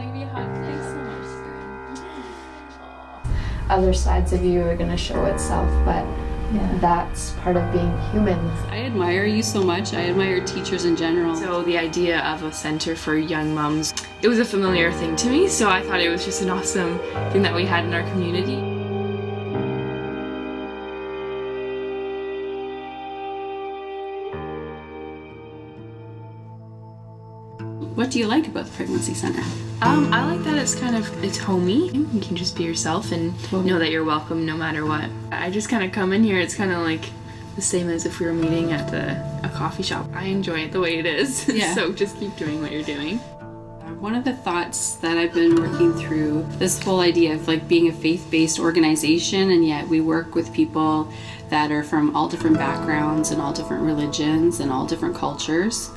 give you a hug? Thanks so much, Sarah. Other sides of you are going to show itself, but that's part of being human. I admire you so much. I admire teachers in general. So the idea of a center for young mums, it was a familiar thing to me, so I thought it was just an awesome thing that we had in our community. What do you like about the pregnancy center? I like that it's homey. You can just be yourself and know that you're welcome no matter what. I just kind of come in here, it's kind of like the same as if we were meeting at a coffee shop. I enjoy it the way it is, so just keep doing what you're doing. One of the thoughts that I've been working through, this whole idea of like being a faith-based organization, and yet we work with people that are from all different backgrounds and all different religions and all different cultures,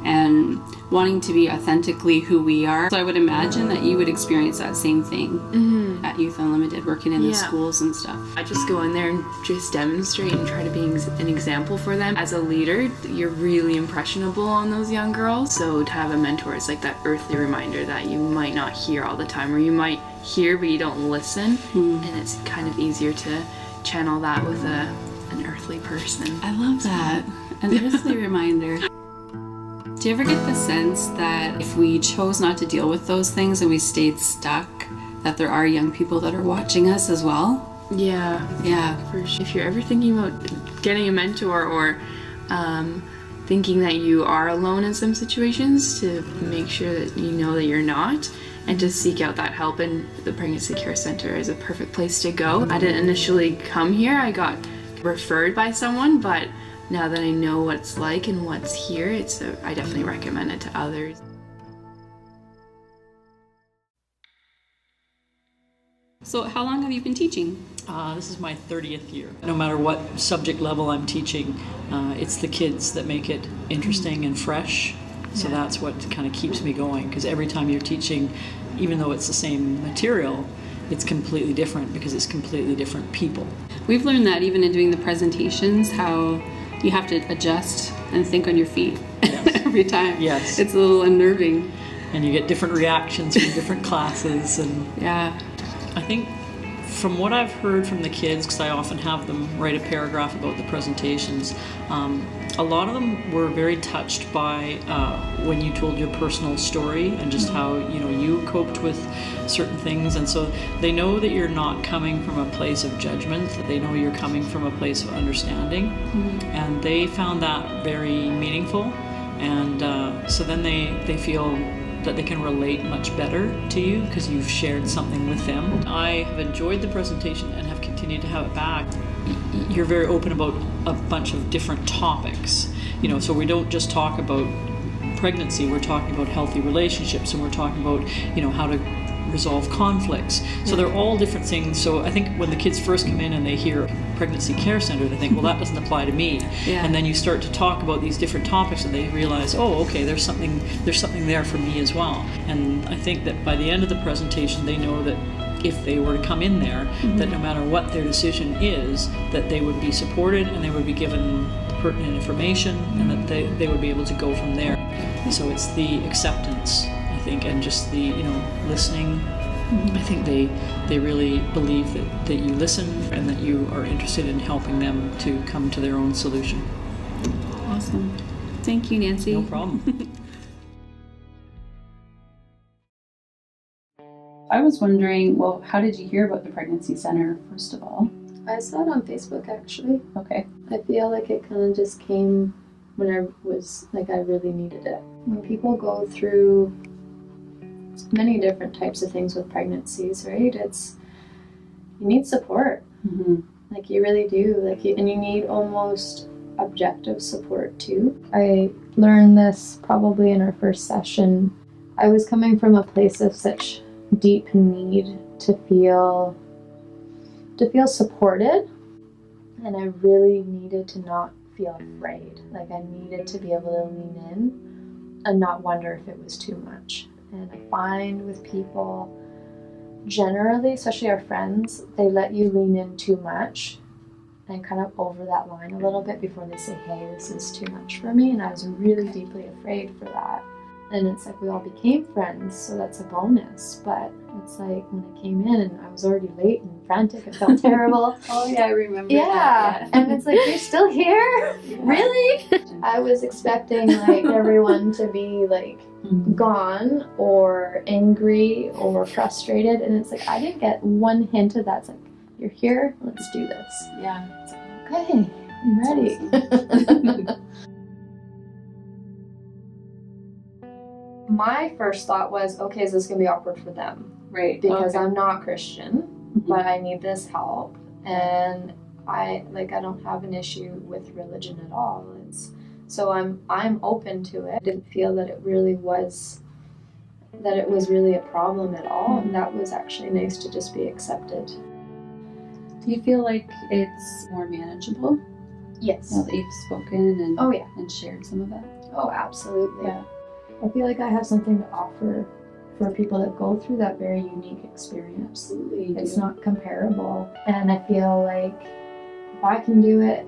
and wanting to be authentically who we are. So I would imagine that you would experience that same thing at Youth Unlimited, working in the schools and stuff. I just go in there and just demonstrate and try to be an example for them. As a leader, you're really impressionable on those young girls. So to have a mentor is like that earthly reminder that you might not hear all the time, or you might hear but you don't listen. And it's kind of easier to channel that with an earthly person. I love that. An earthly reminder. Do you ever get the sense that if we chose not to deal with those things and we stayed stuck, that there are young people that are watching us as well? Yeah, for sure. If you're ever thinking about getting a mentor or thinking that you are alone in some situations, to make sure that you know that you're not, and to seek out that help. And the Pregnancy Care Center is a perfect place to go. I didn't initially come here, I got referred by someone, but now that I know what it's like and what's here, I definitely recommend it to others. So how long have you been teaching? This is my 30th year. No matter what subject level I'm teaching, it's the kids that make it interesting and fresh. So that's what kind of keeps me going, because every time you're teaching, even though it's the same material, it's completely different because it's completely different people. We've learned that even in doing the presentations, how you have to adjust and think on your feet every time. Yes. It's a little unnerving. And you get different reactions from different classes. And I think from what I've heard from the kids, because I often have them write a paragraph about the presentations, a lot of them were very touched by when you told your personal story and just how you coped with certain things. And so they know that you're not coming from a place of judgment, that they know you're coming from a place of understanding. And they found that very meaningful. And so then they feel that they can relate much better to you because you've shared something with them. I have enjoyed the presentation and have continued to have it back. You're very open about a bunch of different topics, so we don't just talk about pregnancy, we're talking about healthy relationships, and we're talking about how to resolve conflicts. So they're all different things. So I think when the kids first come in and they hear Pregnancy Care Center, they think, well, that doesn't apply to me. And then you start to talk about these different topics and they realize, oh, okay, there's something there for me as well. And I think that by the end of the presentation, they know that if they were to come in there, that no matter what their decision is, that they would be supported and they would be given pertinent information, and that they would be able to go from there. So it's the acceptance, I think, and just the listening. I think they really believe that you listen and that you are interested in helping them to come to their own solution. Awesome. Thank you, Nancy. No problem. I was wondering, well, how did you hear about the Pregnancy Center, first of all? I saw it on Facebook, actually. Okay. I feel like it kind of just came when I was, I really needed it. When people go through many different types of things with pregnancies, right? You need support. You really do. And you need almost objective support too. I learned this probably in our first session. I was coming from a place of such deep need to feel supported, and I really needed to not feel afraid. I needed to be able to lean in and not wonder if it was too much. And I find with people generally, especially our friends, they let you lean in too much and kind of over that line a little bit before they say, hey, this is too much for me. And I was really deeply afraid for that. And it's like we all became friends, so that's a bonus. But it's like when I came in and I was already late and frantic and felt terrible. Oh yeah, I remember Yeah. that. And it's like, you're still here? Really? I was expecting like everyone to be like gone or angry or frustrated, and it's like I didn't get one hint of that. It's like, you're here, let's do this. Yeah. Okay, I'm ready. My first thought was, okay, is this gonna be awkward for them? Right. Because okay. I'm not Christian, but I need this help, and I don't have an issue with religion at all. So I'm open to it. I didn't feel that it was really a problem at all, and that was actually nice to just be accepted. Do you feel like it's more manageable Yes. now that you've spoken and Oh yeah. and shared some of it? Oh, absolutely. Yeah. I feel like I have something to offer for people that go through that very unique experience. Absolutely. You It's do. not comparable, and I feel like if I can do it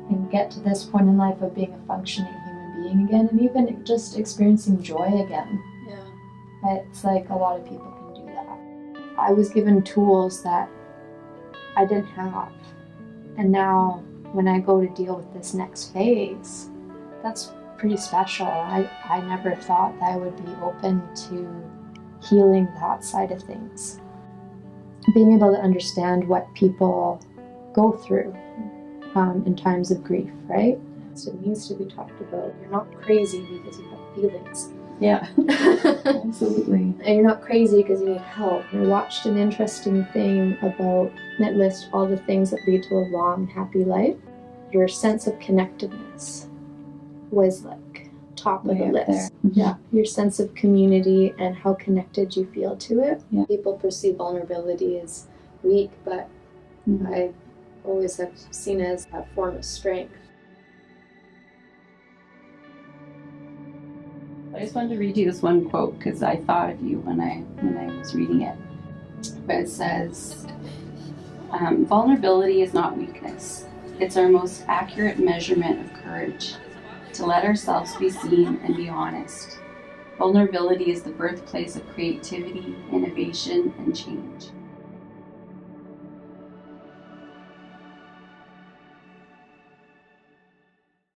and get to this point in life of being a functioning human being again, and even just experiencing joy again, Yeah. it's like a lot of people can do that. I was given tools that I didn't have, and now when I go to deal with this next phase, that's pretty special. I never thought that I would be open to healing that side of things. Being able to understand what people go through in times of grief, right? So it needs to be talked about. You're not crazy because you have feelings. Yeah. Absolutely. And you're not crazy because you need help. I watched an interesting thing about that lists all the things that lead to a long, happy life. Your sense of connectedness was like top of the list. Yeah, your sense of community and how connected you feel to it. Yeah. People perceive vulnerability as weak, but I always have seen it as a form of strength. I just wanted to read you this one quote because I thought of you when I was reading it. But it says, vulnerability is not weakness. It's our most accurate measurement of courage. To let ourselves be seen and be honest. Vulnerability is the birthplace of creativity, innovation, and change.